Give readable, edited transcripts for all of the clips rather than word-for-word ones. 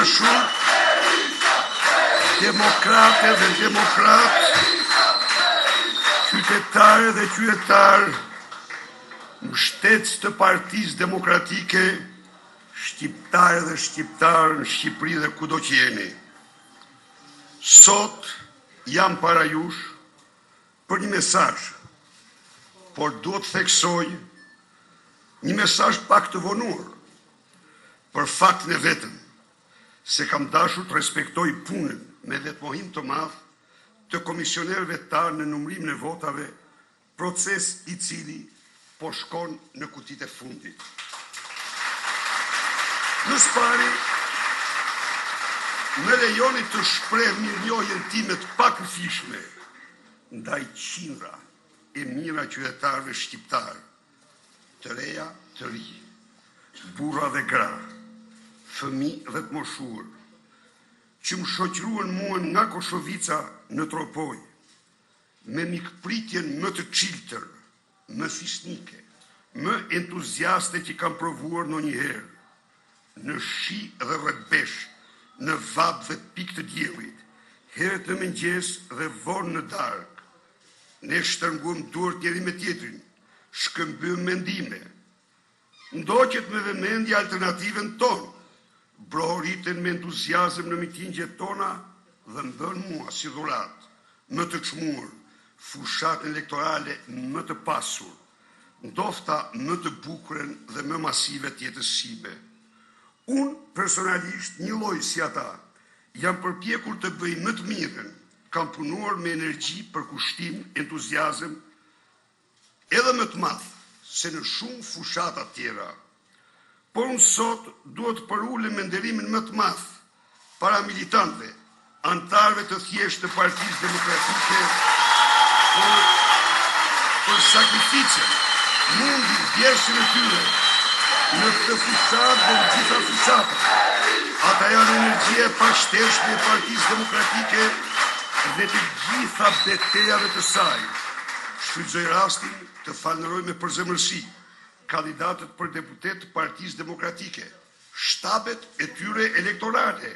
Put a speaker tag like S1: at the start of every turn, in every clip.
S1: dashur, demokrate dhe demokrat, qytetare dhe qytetar, mbështetës të Partisë Demokratike, shqiptare dhe shqiptarë në Shqipëri dhe kudo që jeni. Sot jam para jush për një mesazh, por duhet të theksoj një mesazh pak të vonuar, për faktin e vetëm se kam dashur të respektoj punën me vetmohim të madh të komisionerëve tanë në numërimin e votave, proces i cili po shkon në kutitë e fundit. Në pari, më lejoni të shpreh mirënjohjen time të pakëfishme ndaj qindra e mira qytetarëve shqiptar, të reja, të ri, burra dhe gra, fëmijë dhe të moshur, që më shoqëruan mua nga Koshovica në Tropoj, me mikpritjen më të çiltër, më fisnike, më entuziaste që kam provuar ndonjëherë, në shi dhe rretbesh, në vap dhe pikë të diellit, herët në mëngjes dhe vonë në darkë. Ne shtrënguam duart njëri me tjetrin, shkëmbym mendime, ndoqet me vëmendje alternativën tonë, brohoritën me entuziazëm në mitingjet tona dhe më dhënë mua si dhuratë, më të çmuar, fushatën elektorale më të pasur, ndofta më të bukurën dhe më masive të jetës sime. Unë personalisht një lloj si ata, jam përpjekur të bëj më të mirën, kam punuar me energji, përkushtim, entuziazëm, edhe më të madh se në shumë fushata tjera. Por unë sot duhet të përulem me nderimin më të madh para militantëve, antarëve të thjeshtë të Partisë Demokratike për sakrificën, mundin, vjeshtën e tyre në këtë fushatë dhe në gjitha fushatat. Ata janë energjia e pashteshme e Partisë Demokratike dhe të gjitha betejave të saj. Shfrytëzoj rastin të falënderoj me përzemërsi kandidatët për deputet të Partisë Demokratike, shtabet e tyre elektorale,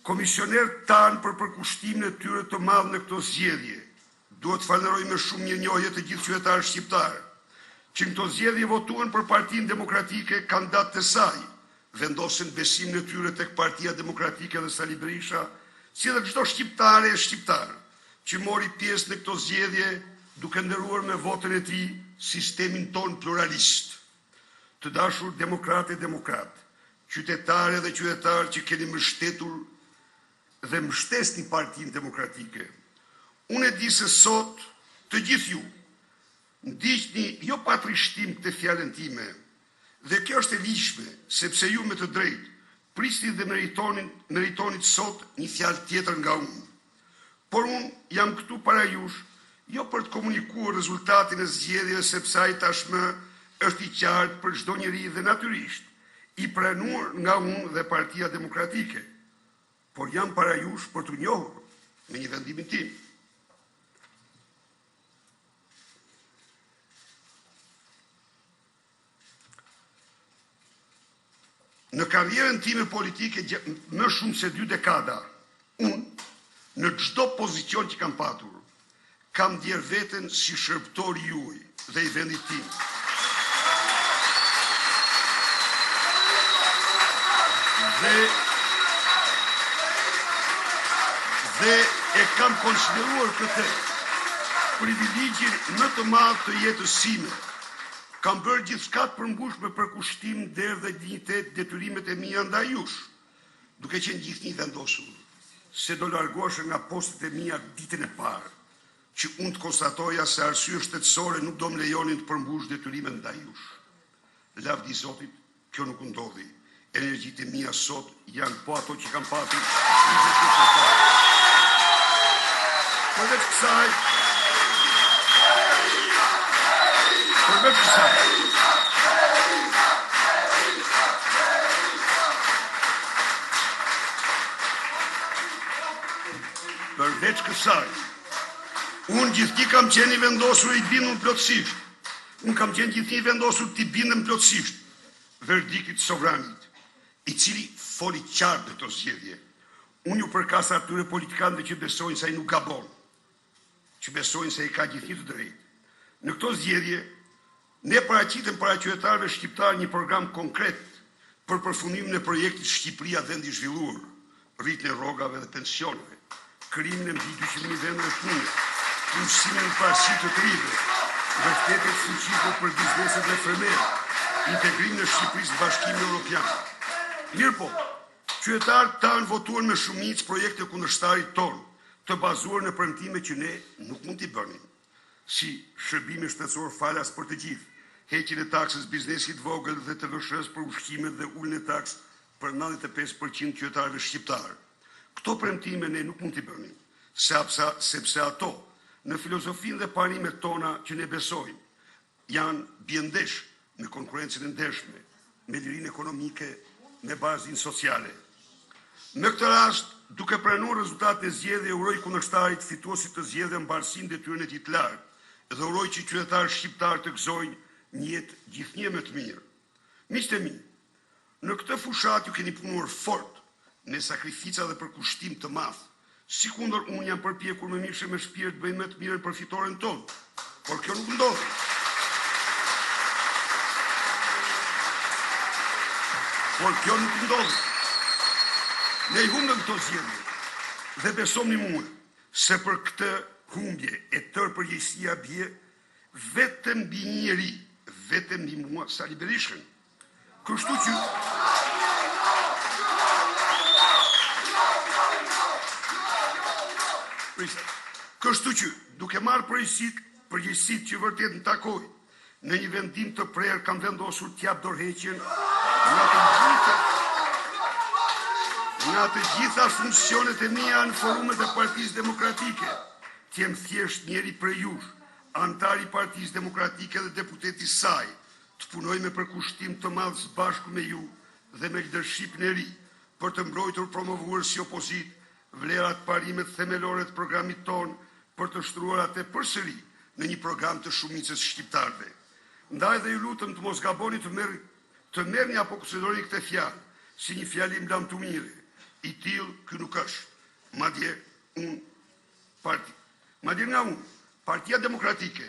S1: komisionerët tanë për përkushtimin e tyre të madh në këto zgjedhje. Duhet të falënderoj me shumë mirënjohje të gjithë qytetarët shqiptarë, që në këto zgjedhje votuan për Partinë Demokratike, kandidatët e saj, vendosën besimin e tyre tek Partia Demokratike dhe Sali Berisha, si dhe çdo shqiptare e shqiptar, që mori pjesë në këto zgjedhje, duke nderuar me votën e tij sistemin ton pluralist. Të dashur demokratë e demokrat, qytetare dhe qytetarë që keni mbështetur dhe mbështesni Partinë Demokratike. Unë e di se sot të gjithë ju ndiqni jo pa trishtim këtë fjalën time, dhe kjo është e lishme, sepse ju me të drejtë prisni dhe meritonit sot një fjalë tjetër nga unë. Por unë jam këtu para jush, jo për të komunikuar rezultatin e zgjedhjeve, sepse ai tashmë është i qartë për çdo njeri dhe natyrisht i pranuar nga unë dhe Partia Demokratike, por jam para jush për t'u njohur me një vendimin tim. Në karrierën time politike më shumë se 2 dekada, unë, në çdo pozicion që kam patur, kam ndier veten si shërbëtor juaj dhe i vendit tim. Dhe e kam konsideruar këtë privilegjin më të madh të jetës sime. Kam bërë gjithçka të përmbush me përkushtim, derë dhe dinjitet detyrimet e mia ndaj jush, duke qenë gjithnjë vendosur se do largohesha nga postet e mia ditën e parë, që unë të konstatoja se arsye shtetësore nuk do më lejonin të përmbush detyrimet ndaj jush. Lavdi Zotit, kjo nuk ndodhi. Energjitë e mia sot janë po ato që kam patur. Përveç kësaj, përveç kësaj, unë gjithnjë kam qenë i vendosur i bindur plotësisht. Unë kam qenë gjithnjë i vendosur t'i bindem plotësisht verdiktit sovranit. i cili foli qartë në këto zgjedhje. Unë ju përkas atyre politikanëve që besojnë se ai nuk gabon, që besojnë se ai ka gjithnjë të drejtë. Në këto zgjedhje, ne paraqitëm para qytetarëve shqiptar një program konkret për përfundimin e projektit Shqipëria vendi i zhvilluar, rritjen e rrogave dhe pensioneve, krijimin e mbi 200.000 vendeve pune, punësimin e paraqit të trive, mbështetjen e fuqishme për bizneset dhe fermerët, integrimin e Shqipërisë në Bashkimin Evropian. Mirpo, qytetarët tanë votuan me shumicë projekte kundërshtarit tonë, të bazuar në premtime që ne nuk mund t'i bënim, si shërbime shtetësor falas për të gjithë, heqjen e taksës biznesit vogël dhe të VSH-s për ushqimet dhe uljen e taksës për 95% qytetarëve shqiptar. Këto premtime ne nuk mund t'i bënim, sepse ato, në filozofinë dhe parimet tona që ne besojmë, janë bjendesh me konkurrencën e ndershme, me lirinë ekonomike, me bazinë sociale. Në këtë rast, duke pranuar rezultatet e zgjedhjeve, uroj kundërshtarit fituesit të zgjedhjeve mbarsinë detyrën e tij të lartë dhe uroj që qytetarët shqiptar të gëzojnë një jetë gjithnjë më të mirë. Miqtë e mi, në këtë fushat ju keni punuar fort, me sakrifica dhe përkushtim të madh. Sikundër unë jam përpjekur me mirë me shpirt bëjmë më të mirën për fitoren tonë, por kjo nuk ndodhi. Ne i humbëm këto zgjedhje dhe besoni mua se për këtë humbje e tërë përgjegjësia bie vetëm mbi një njeri, vetëm mbi mua, Sali Berishën. Kështu që, duke marrë përgjegjësitë që vërtet në takoj, në një vendim të prerë kam vendosur t'jap dorëheqjen nga të gjitha funksionet e mia në forumet e Partisë Demokratike, që jem thjesht njeri prej jush, antar i Partisë Demokratike dhe deputet i saj, të punoj me përkushtim të madh së bashku me ju dhe me leadershipin e ri për të mbrojtur promovuar si opozit vlerat parimet themelore të programit ton për të shtruar atë përsëri në një program të shumicës shqiptarëve. Ndaj dhe ju lutem të mos gaboni të merrni apo konsideroni këtë fjalë si një fjalim lam të mire, i tillë ky nuk është. Madje nga unë, Partia Demokratike,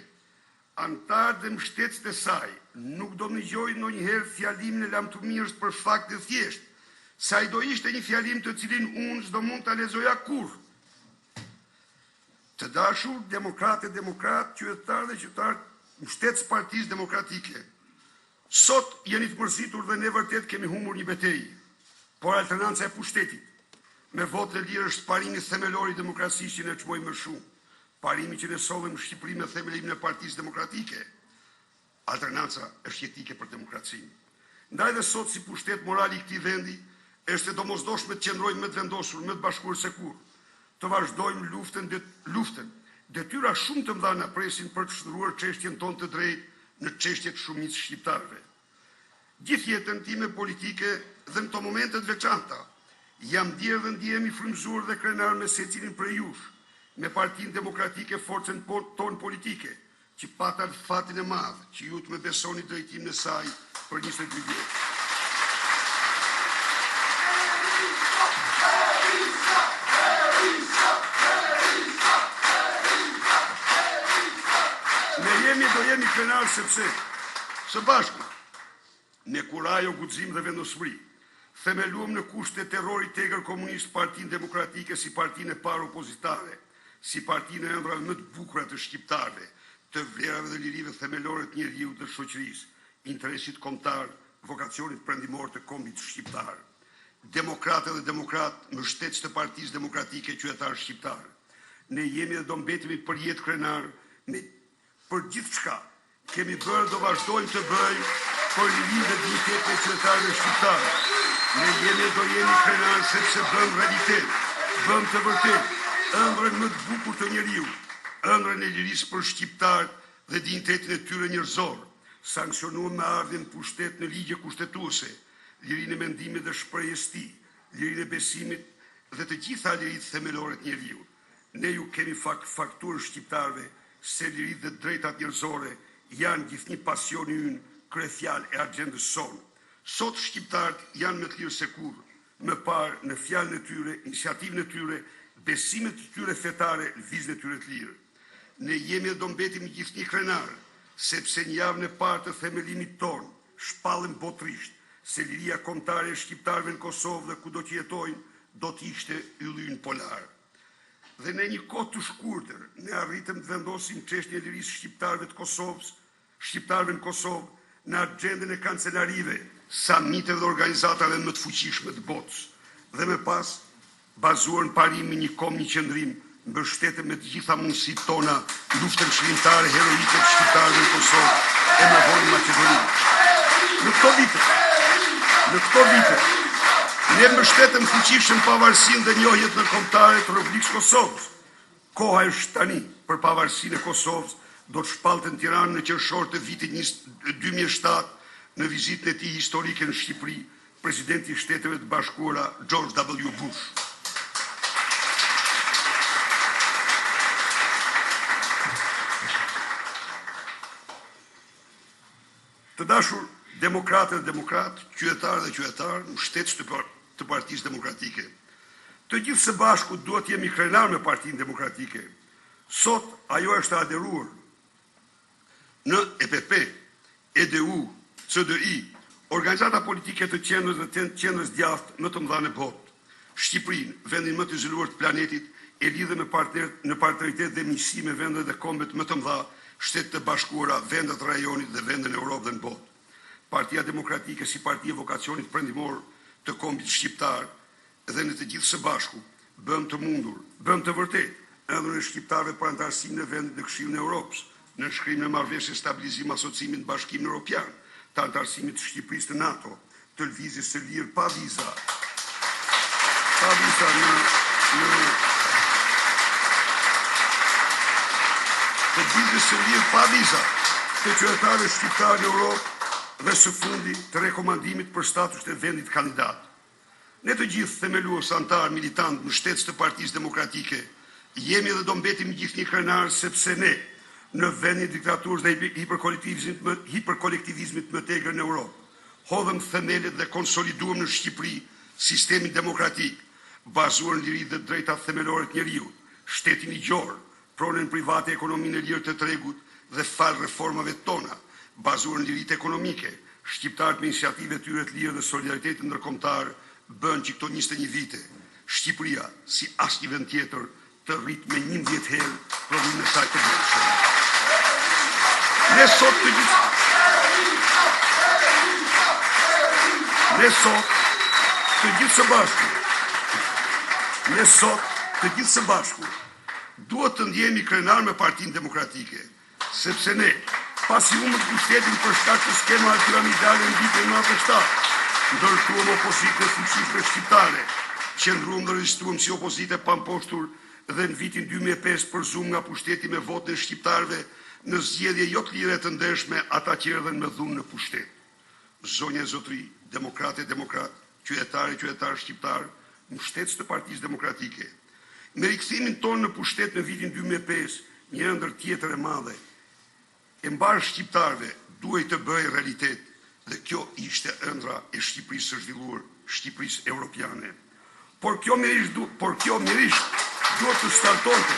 S1: antarë dhe mbështetësit e saj, nuk do më dëgjojnë ndonjëherë fjalimin e lamtumirës për fakt të thjesht, se ai do ishte një fjalim të cilin unë s'do mund ta lexoja kurrë. Të dashur demokratë, qytetarë dhe qytetarë mbështetës Partisë Demokratike, sot jeni të mërzitur dhe ne vërtet kemi humbur një betejë, por alternanca e pushtetit, me votë të lirë është parimi themelor i demokracisë që ne çmojmë më shumë, parimi që ne sollim Shqipëri me themelimin e Partisë Demokratike. Alternanca është jetike për demokracinë. Ndaj dhe sot si pushtet moral i këtij vendi, është e domosdoshme të qëndrojmë më të vendosur, më të bashkuar se kur, të vazhdojmë luftën. Detyra shumë të mëdha na presin për të shtruar çështjen tonë të drejtë në çështjet shumicës shqiptarëve. Gjithë jetën time politike dhe në këto momente të veçanta, jam ndjerë dhe ndjehemi frymëzuar dhe krenar me secilin prej jush, me Partinë Demokratike, forcën tonë politike, që pata fatin e madh, që ju të më besoni drejtimin e saj për 22 vjet. Do jemi krenar sepse, së bashku, me kurajo, guxim dhe vendosmëri, themeluam në kushte terrorit tegër komunist Partinë Demokratike si partinë e parë opozitare, si partinë e ëndrave më të bukura të shqiptarëve, të vlerave dhe lirive themelore të njeriut dhe shoqërisë, interesit kombëtar, vokacionit perëndimor të kombit shqiptar. Demokratë dhe demokratë, mbështetës të Partisë Demokratike, qytetarë shqiptarë. Ne jemi dhe do mbetemi për jetë krenar, për gjithë çka kemi bërë do vazhdojmë të bëjmë për lirinë dhe dinjitetin e qytetarëve shqiptarë. Ne jemi do jemi krenar sepse bëm realitet, bëm të vërtet, ëndrrën më të bukur të njeriu, ëndrrën e lirisë për shqiptarët dhe dinjitetin e tyre njerëzor, sankcionuar me ardhin pushtet në ligje kushtetuese, lirinë e mendimit dhe shprehjes tij, lirinë e besimit dhe të gjitha liritë themelore të njeriu. Ne ju kemi fakturë shqiptarëve se lirit dhe drejtat njerëzore janë gjithnjë pasioni ynë, kryefjalë e agjendës sonë. Sot shqiptarët janë më të lirë se kurrë, më parë në fjalën e tyre, iniciativën e tyre, besimet e tyre fetare, lëvizjen e tyre të lirë. Ne jemi dhe do mbetim gjithnjë krenar, sepse një javën e parë të themelimit tonë, shpallëm botërisht, se liria kombëtare e shqiptarëve në Kosovë dhe kudo që jetojnë, do të ishte yllyn polar. Dhe në një kohë të shkurtër, ne arritëm të vendosim çështjen e lirisë shqiptarëve të Kosovës, shqiptarëve në Kosovë, në agjendën e kancelarive, samiteve dhe organizatave më të fuqishme të botës, dhe me pas, bazuar në parimin një kom një qëndrim, mbështetëm me të gjitha mundësitë tona luftën çlirimtare heroike të shqiptarëve në Kosovë e në vonë Maqedoni. Në këto vite, ne mbështetëm fuqishëm pavarësinë dhe njohjet ndërkombëtare të Republikës Kosovës. Koha është tani për pavarësinë e Kosovës, do të shpallte në Tiranë në qershor të vitit 2007 në vizitën e tij historike në Shqipëri, presidenti i Shteteve të Bashkuara George W. Bush. Të dashur demokratë dhe demokratë, qytetarë dhe qytetarë, mbështetës të Partisë Demokratike. Të gjithë së bashku duhet jemi krenar me Partinë Demokratike. Sot ajo është aderuar në EPP, EDU, CDI, organizata politike të qendrës dhe të qendrës djathtë më të mëdha në botë. Shqipërinë, vendin më të izoluar të planetit, e lidhe në partneritet dhe miqësi me vendet dhe kombet më të mëdha, Shtetet e Bashkuara, vendet e rajonit dhe vendet në Europë dhe në botë. Partia Demokratike si parti e vokacionit perëndimor të kombit shqiptar dhe në të gjithë së bashku bëm të mundur, bëm të vërtet ëndrrën e shqiptarëve për antarësinë në vendet në Këshillin e Europës, në shkrimin e marrëveshjes stabilizim asociimit në Bashkimin Evropian, të antarësimit të Shqipërisë të NATO, të lëvizjes së lirë pa viza të qytetarëve shqiptarë në Europë dhe së fundi të rekomandimit për status të vendit kandidat. Ne të gjithë themelues antar militant në shtetës të Partisë Demokratike jemi dhe do mbetim gjithnjë krenar sepse ne në vendin e diktaturës dhe hiperkolektivizmit më tegër në Europë hodhëm themelet dhe konsoliduam në Shqipëri sistemin demokratik bazuar në liri dhe drejtat themelore të njeriut, shtetin i gjorë, pronën private, ekonominë e lirë të tregut dhe fal reformave tona, bazuar në lirit ekonomike, shqiptarët me iniciative tyre të lirë dhe solidaritetin ndërkombëtar bën që këto 21 vite Shqipëria, si asnjë vend tjetër, të rrit me 11 herë prodhimin e saj të brendshëm. Ne sot të gjithë së bashku duhet të ndjehemi krenar me Partinë Demokratike, sepse ne, pasi humbëm pushtetin për shkak të skemave piramidale në vitin 97, ndërtuam opozitën e fuqishme shqiptare, qëndruam dhe rezistuam si opozitë e pamposhtur dhe në vitin 2005 përzum nga pushteti me votën e shqiptarëve në zgjedhje jo të lire të ndershme ata që erdhen me dhunë në pushtet. Zonja e zotëri, demokratë, qytetarë shqiptarë, mbështetës të Partisë Demokratike. Me rikthimin tonë në pushtet në vitin 2005, një ëndër tjetër e madhe, e mbarë shqiptarëve duhej të bëhej realitet dhe kjo ishte ëndra e Shqipërisë së zhvilluar, Shqipërisë europiane. Por kjo mirisht duhet të startonte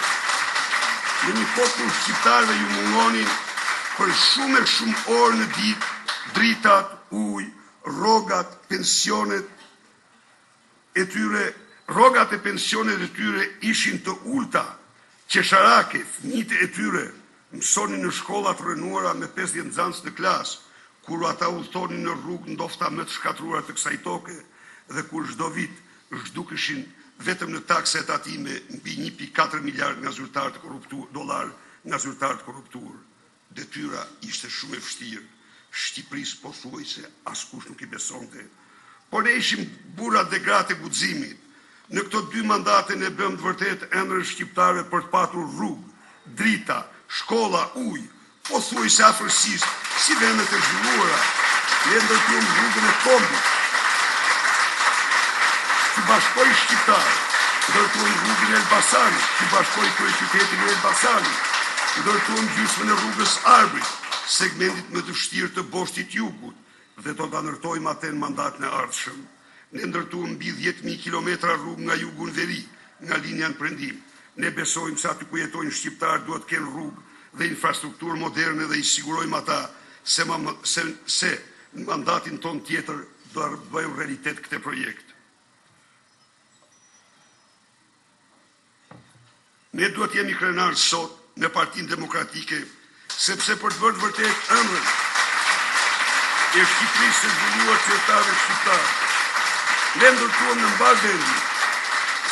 S1: në një kohë kur shqiptarëve ju mungonin për shumë e shumë orë në ditë, dritat, ujë, rrogat, pensionet e tyre. Rrogat e pensionet e tyre ishin të ulta, qesharake, fëmijët e tyre mësonin në shkolla të rënuara me 50 nxënës në klasë, kur ata udhtonin në rrugë ndofta më të shkatruara të kësaj toke dhe kur çdo vit zhdukeshin vetëm në takse tatime mbi 1.4 miliard nga zyrtarë të dollar nga zyrtarë të korruptuar. Detyra ishte shumë e vështirë. Shqipërisë pothuajse askush nuk i besonte. Por ne ishim burrat dhe gratë e guximit. Në këto 2 mandate ne bëm të vërtet ëndrrën shqiptarëve për të patur rrugë, drita, shkolla, ujë, pothuajse afërsisht, si vendet e zhvilluara, ne ndërtuam rrugën e kombit. Që bashkoi shqiptarët, ndërtuam rrugën e Elbasanit, që bashkoi kryeqytetin e Elbasanit, ndërtuam gjysmën e rrugës Arbrit, segmentit më të vështirë të Boshtit Jugut, dhe do ta ndërtojmë atë në mandatin e ardhshëm. Ne ndërtuam mbi 10.000 kilometra rrugë nga jugu në veri, nga linja në prendim. Ne besojmë se aty ku jetojnë shqiptarë duhet të kenë rrugë dhe infrastrukturë moderne dhe i sigurojmë ata se në mandatin ton tjetër do të bëjmë realitet këtë projekt. Ne duhet jemi krenarë sot me Partinë Demokratike, sepse për të bërë vërtet ëndrrën e Shqipërisë së zhvilluar qytetarëve shqiptarë, ne ndërtuam në mbar vendi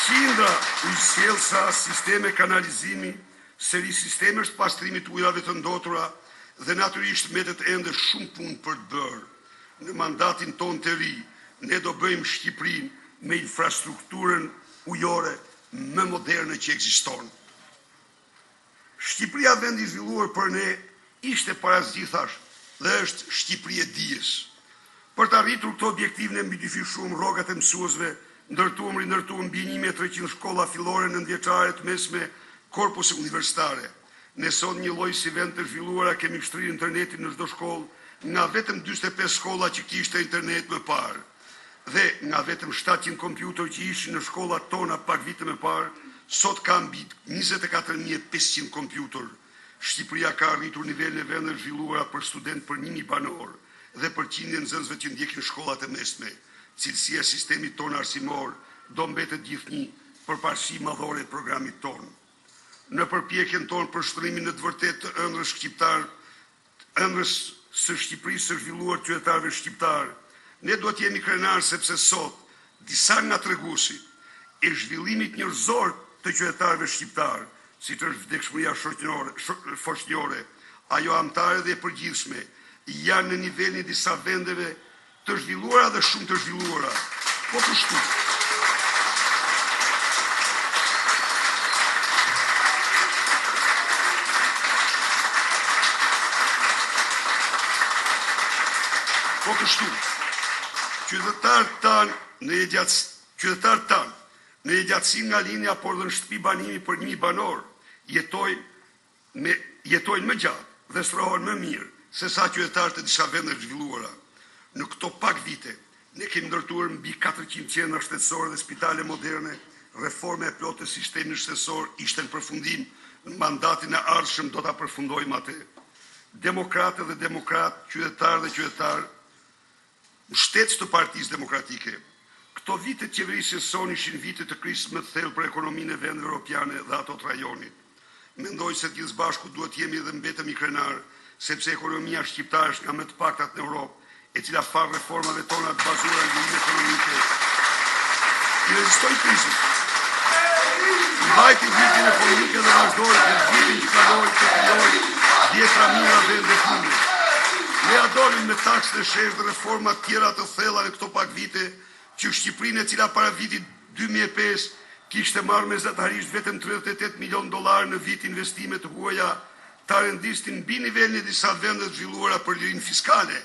S1: qindra ujësielsa, sisteme kanalizimi, seri sistemesh të pastrimit ujrave të ndotura dhe natyrisht mbetet ende shumë punë për të bërë. Në mandatin ton të ri, ne do bëjmë Shqipërinë me infrastrukturën ujore më moderne që ekziston. Shqipëria, vendi i zhvilluar për ne, ishte parazgjithash dhe është Shqipëri e dijes. Për të arritur këto objektiv, ne mbydifishuam rrogat e mësuesve, rinërtuam mbi 1300 shkolla fillore, nëntëvjeçare, të mesme, korpuse universitare. Ne sot një lloj si vend të zhvilluara kemi shtrirë internetin në çdo shkollë, nga vetëm 45 shkolla që kishte internet më parë, dhe nga vetëm 700 kompjuter që ishin në shkollat tona pak vite më parë, sot ka mbi 24.500 kompjuter. Shqipëria ka arritur nivelin e vendeve zhvilluara për student për 1.000 banor dhe për qindje nxënësve që ndjekin shkollat e mesme. Cilësia e sistemit ton arsimor do mbetet gjithnjë përparësi madhore e programit ton. Në përpjekjen tonë për shtrimin në të vërtetë të ëndrrës shqiptar, ëndrrës së Shqipërisë së zhvilluar qytetarëve shqiptar, ne duhet jemi krenarë sepse sot disa nga treguesit e zhvillimit njerëzor të qytetarëve shqiptar, siç është vdekshmëria shoqërore, ajo anëtare dhe e përgjithshme, janë në nivelin e disa vendeve të zhvilluara dhe shumë të zhvilluara. Po kështu. Po kështu, qytetarët tanë në gjatësi nga linja, por dhe në shtëpi banimi për 1.000 banor, jetojnë më gjatë dhe strohen më mirë se sa qytetarët e disa vende zhvilluara. Në këto pak vite, ne kemi ndërtuar mbi 400 qendra shtetësore dhe spitale moderne, reforme e plotë të sistemit shtetësor ishte në përfundim, në mandatin e ardhshëm do ta përfundojmë atë. Demokratë dhe demokratë, qytetarë dhe qytetarë, mbështetës të Partisë Demokratike. Këto vite të qeverisë son ishin vite të krizës më të thellë për ekonominë e vendeve europiane dhe ato të rajonit. Mendoj se të gjithë së bashku duhet jemi dhe mbetemi krenar, sepse ekonomia shqiptare është nga më të paktat në Europë, e cila far reformave tona të bazuara në ndërtim ekonomike i rezistoi krizën. Mbajti vitin ekonomike dhe vazhdoi në vitin që kaloi të krijojë 10.000 vende pune. Ne adorim me taksën e shesh dhe reforma tjera të thella në këto pak vite që Shqipërinë, e cila para vitit 2005 kishte marrë mesatarisht vetëm $38 milion në vit investime të huaja, ta rendistin mbi nivelin e disa vende të zhvilluara për lirinë fiskale,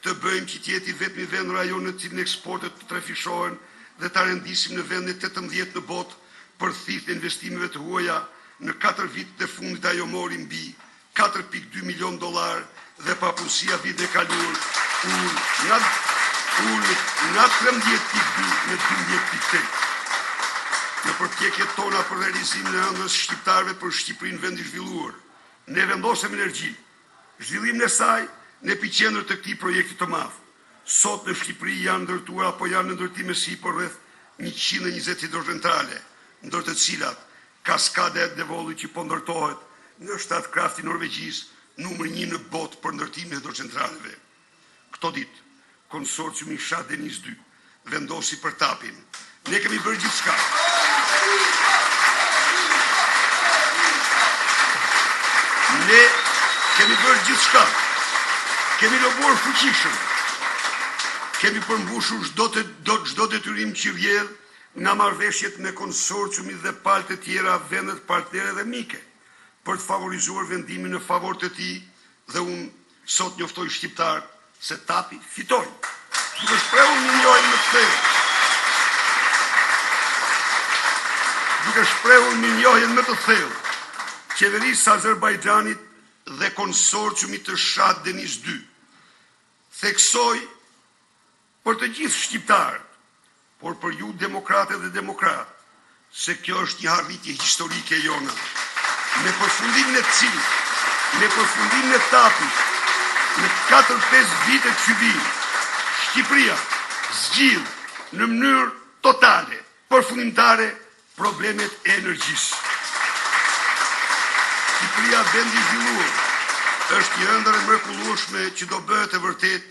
S1: të bëjmë që t'jeti vetëm vend rajon në cilin eksportet të trafishohen dhe ta rendisim në vendet 18 në botë për thithje investimeve të huaja. Në 4 vitet e fundit ajo mori mbi $4.2 milion dhe papunësia vitin e kaluar nga 13.2 në 12.8. Në përpjekjet tona për realizimin e ëndrrës shqiptarëve për Shqipërinë vend i zhvilluar, ne vendosëm energji, zhvillimin e saj në epiqendër të këtij projekti të madh. Sot në Shqipëri janë ndërtuar apo janë në ndërtim sipër rreth 120 hidrocentrale, ndër të cilat kaskada e Devollit që po ndërtohet në Statkrafti Norvegjisë, numër 1 në botë për ndërtimin e hidrocentraleve. Këto ditë, konsorciumi Shah Deniz 2 vendosi për tapin. Ne kemi bërë gjithçka. Ne kemi bërë gjithçka. Kemi lobuar fuqishëm. Kemi përmbushur çdo detyrim që vjedh nga marrëveshjet me konsorciumin dhe palët e tjera, vendet partnere dhe mike, për të favorizuar vendimin në favor të tij, dhe unë sot njoftoj shqiptarët se tapi fitoi. Duke shprehur milionin më të thellë. Duke shprehur milionin më të thellë, qeverisë së Azerbajxhanit dhe konsorciumit të Shah Deniz 2 theksoi për të gjithë shqiptarët, por për ju demokrate dhe demokrat, se kjo është një harritje historike e jona. Me përfundimin e cilit, me përfundimin e tapit, në 4-5 vite që vinë, Shqipëria zgjidh në mënyrë totale, përfundimtare, problemet e energjisë. Shqipëria vendi i zhvilluar është një ëndër e mrekullueshme që do bëhet e vërtet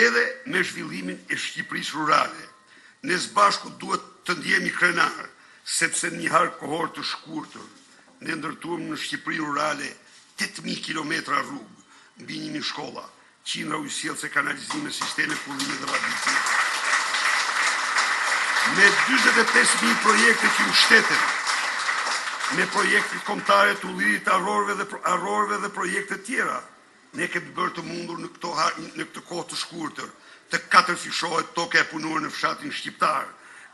S1: edhe me zhvillimin e Shqipërisë rurale. Ne së bashku duhet të ndjehemi krenar, sepse në një harë kohor të shkurtër ne ndërtuam në Shqipëri rurale 8.000 kilometra rrugë, mbi 1.000 shkolla, qindra ujësjellse, kanalizime, sisteme kullime dhe radhiti. Me 45.000 projekte që mbështeten, me projekte kombëtare të udhërimit arrorëve dhe projekte tjera, ne kemi bërë të mundur në këtë kohë të shkurtër të katërfishohet toka e punuar në fshatin shqiptar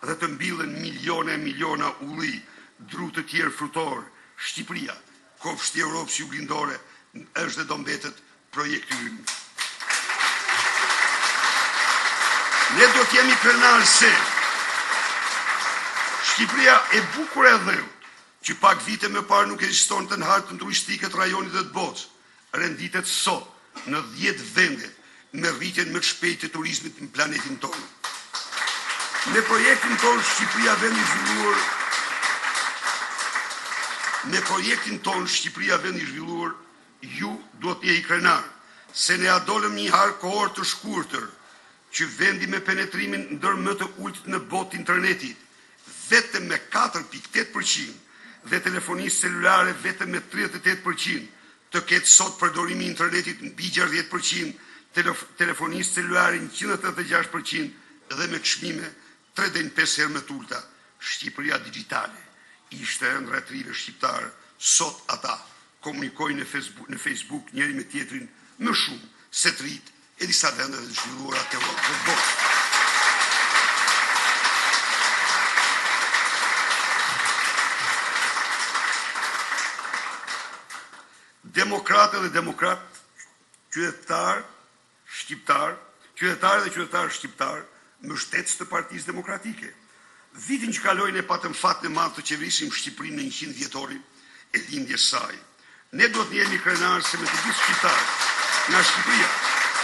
S1: dhe të mbillen miliona e miliona ulli, dru të tjerë frutor. Shqipëria, kopshti i Europës juglindore, është dhe do mbetet projekti ynë. Ne do t'jemi krenar se Shqipëria e bukur e dheut, që pak vite më parë nuk ekzistonte në hartën turistike të rajonit dhe të Bocë, renditet sot në 10 vendet me rritjen më të shpejtë të turizmit në planetin tonë. Me projektin tonë Shqipëria vendi i zhvilluar, ju duhet të jeni krenar, se ne adolëm një harë kohor të shkurtër, që vendi me penetrimin ndër më të ulët në botë internetit, vetëm me 4.8% dhe telefonisë celulare vetëm me 38%, të ketë sot përdorimi i internetit në mbi 60%, telefonisë celulare në 186% dhe me çmime 3-5 herë më të ulta. Shqipëria digjitale ishte ëndra e trive shqiptarë, sot ata komunikojnë në Facebook njëri me tjetrin më shumë se të rit e disa vende të zhvilluara të botë. Demokrate dhe demokrat, qytetarë dhe qytetarë shqiptar, mbështetës të Partisë Demokratike. Vitin që kaloi ne patëm fatin e madh të qeverisim Shqipërinë në 100 vjetorin e lindjes saj. Ne duhet të jemi krenarë se me të gjithë shqiptarët nga Shqipëria,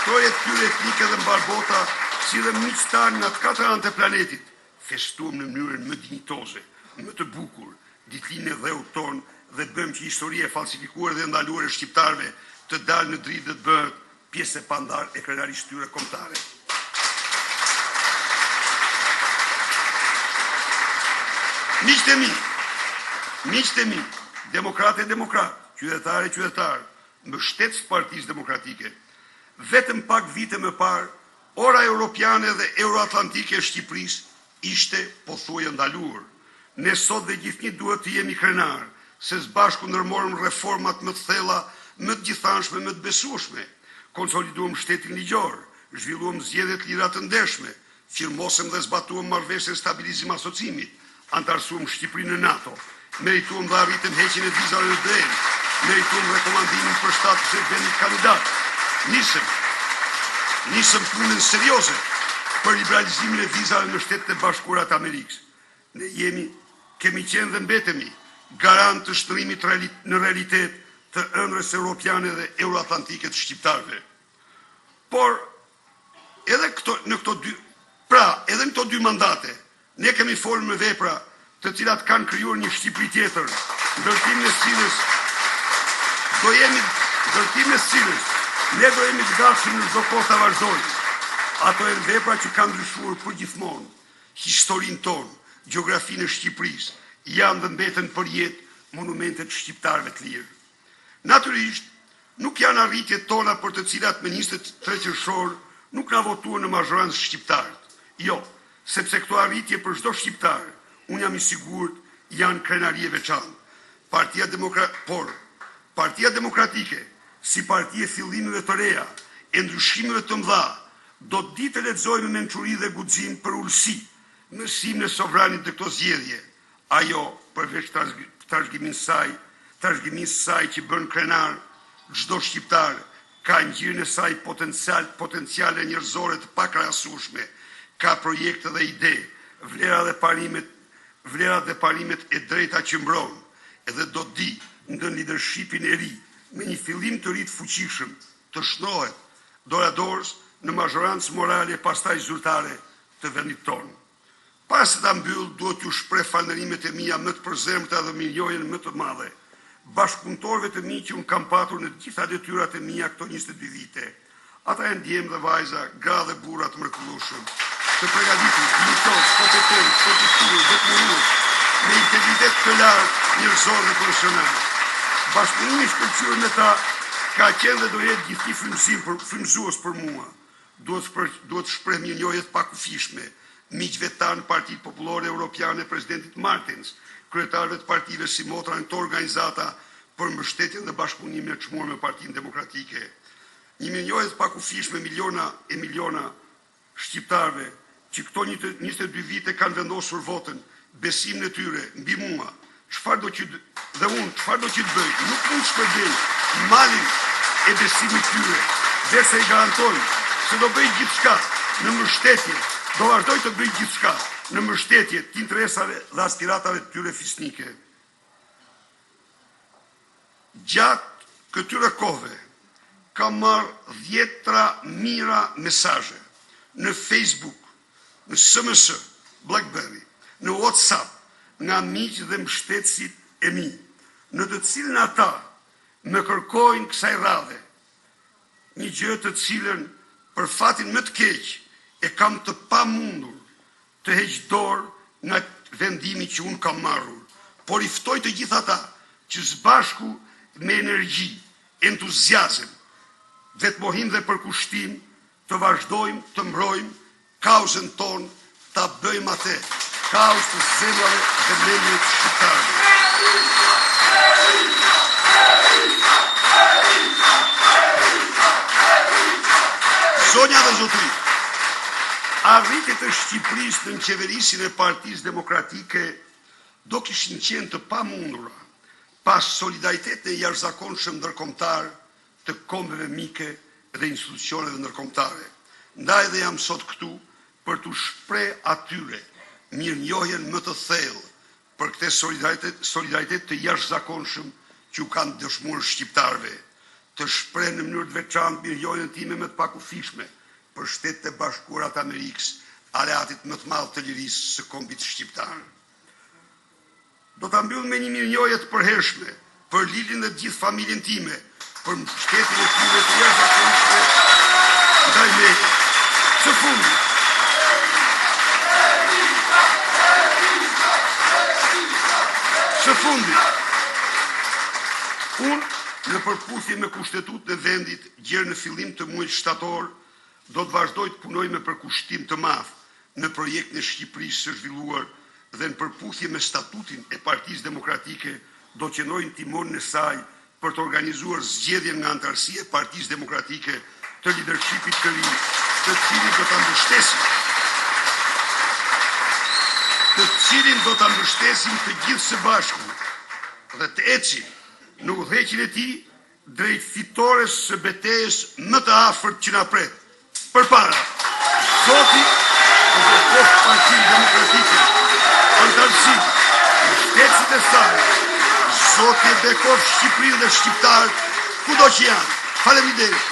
S1: trojet tyre etnike dhe mbar bota, si dhe miqtar nga të 4 anët e planetit, festuam në mënyrën më dinjitoze, më të bukur, ditëlindjen e dheut tonë dhe bëjmë që historia e falsifikuar dhe ndaluar e shqiptarëve të dalë në dritë dhe të bëhet pjesë e pandar e krenarisë tyre kombëtare. Miqtë e mi, demokratë e demokratë, qytetarë e qytetarë, mbështetës Partisë Demokratike, vetëm pak vite më parë, ora europiane dhe euroatlantike e Shqipërisë ishte pothuajse ndaluar. Ne sot dhe gjithnjë duhet të jemi krenarë, se së bashku ndërmorëm reformat më të thella, më të gjithanshme, më të besueshme, konsoliduam shtetin ligjor, zhvilluam zgjedhje të lira të ndershme, firmosëm dhe zbatuam marrëveshjen e stabilizim asocimit, antarësuam Shqipërinë në NATO, merituam dhe arritëm heqjen e vizave në drejt, merituam rekomandimin për status e vendit kandidat. Nisëm punën serioze për liberalizimin e vizave në Shtetet e Bashkuara të Amerikës. Ne kemi qenë dhe mbetemi garant të shtrimit në realitet të ëndrës europiane dhe euroatlantike të shqiptarëve. Por edhe në këto dy mandate, ne kemi folur me vepra të cilat kanë krijuar një Shqipëri tjetër, ndërtimin e cilës ne do jemi të gatshëm në çdo kohë ta vazhdojmë. Ato janë vepra që kanë ndryshuar përgjithmonë historinë tonë, gjeografinë e Shqipërisë, janë dhe mbeten për jetë monumentet shqiptarëve të lirë. Natyrisht, nuk janë arritjet tona për të cilat me 23 qershor nuk na votuan në mazhorancë shqiptarët. Jo, sepse këto arritje për çdo shqiptar, unë jam i sigurt, janë krenari e veçantë. Partia Demokratike, si parti e fillimeve të reja, e ndryshimeve të mëdha, do të ditë të lexojmë me mençuri dhe guxim për ulësi, mësimin e sovranit të këto zgjedhje. Ajo, përveç trashëgimisë saj që bën krenar çdo shqiptar, ka ngjyrën e saj potenciale njerëzore të pakrahasueshme, ka projekte dhe ide, vlerat dhe parimet e drejta që mbron, edhe do di ndën leadershipin e ri, me një fillim të ri të fuqishëm, të shnohet doradorës në mazhorancë morale pastaj zyrtare të vendit tonë. Para se ta mbyll, duhet t'ju shpreh falënderimet e mia më të përzemërta dhe mirënjohjen më të madhe bashkëpunëtorëve të mi që unë kam patur në të gjitha detyrat e mia këto 22 vite. Ata janë djemë dhe vajza, gra dhe burra të mrekullueshëm, të përgatitur, dinjitos, kompetent, përkushtuar, detyruar, me integritet të lartë, njerëzor dhe profesional. Bashkëpunimi i shkëlqyer me ta ka qenë dhe do jetë gjithnjë frymëzues për mua. Duhet shpreh mirënjohje të pakufishme miqve tanë Partitë Popullore Europiane, presidentit Martens, kryetarëve të partive si motra në këto organizata për mbështetjen dhe bashkëpunimin e çmuar me Partinë Demokratike. Një mirënjohje të pakufishme miliona e miliona shqiptarëve që këto 22 vite kanë vendosur votën, besimin e tyre mbi mua. Çfarë do që të bëj? Nuk mund të shpërbej malin e besimit tyre, derisa i garantoj se do bëj gjithçka në mbështetje, do vazhdoj të bëj gjithçka në mbështetje të interesave dhe aspiratave të tyre fisnike. Gjatë këtyre kohëve kam marrë 10 mijëra mesazhe në Facebook, në SMS, BlackBerry, në WhatsApp, nga miq dhe mbështetësit e mi, në të cilën ata më kërkojnë kësaj radhe, një gjë të cilën për fatin më të keq e kam të pamundur të heq dorë nga vendimi që unë kam marrur, por i ftoj të gjithë ata që së bashku me energji, entuziazëm, vetmohim dhe përkushtim të vazhdojmë të mbrojmë kauzën tonë, ta bëjmë atë kauzë të zemrave dhe mendjeve të shqiptarëve. Zonja dhe zotëri, arritjet e Shqipërisë në qeverisin e Partisë Demokratike do kishin qenë të pamundura pas solidaritetit e jashtëzakonshëm ndërkombëtar të kombeve mike dhe institucioneve ndërkombëtare. Ndaj dhe jam sot këtu për t'u shpreh atyre mirënjohjen më të thellë për këtë solidaritet të jashtëzakonshëm që u kanë dëshmuar shqiptarëve, të shpreh në mënyrë të veçantë mirënjohjen time më të pakufishme për Shtetet e Bashkuara të Amerikës, aleatit më të madh të lirisë së kombit shqiptar. Do ta mbyll me një mirënjohje të përhershme për Lilin dhe të gjithë familjen time, për mbështetjen e tyre të jashtëzakonshme ndaj meje. Së fundit, unë në përputhje me kushtetutën e vendit gjerë në fillim të muajit shtator, do të vazhdoj të punoj me përkushtim të madh në projektin e Shqipërisë së zhvilluar dhe në përputhje me statutin e Partisë Demokratike do të qëndroj në timonin e saj për të organizuar zgjedhjen nga anëtarësia e Partisë Demokratike të leadershipit të ri, të cilin do ta mbështesim të gjithë së bashku dhe të ecim në udhëheqjen e tij drejt fitores së betejës më të afërt që na pret. Përpara, Zoti të bashkoft Partinë Demokratike, anëtarësitë, mbështetësit e saj, Zoti e bekoft Shqipërinë dhe shqiptarët kudo që janë. Faleminderit.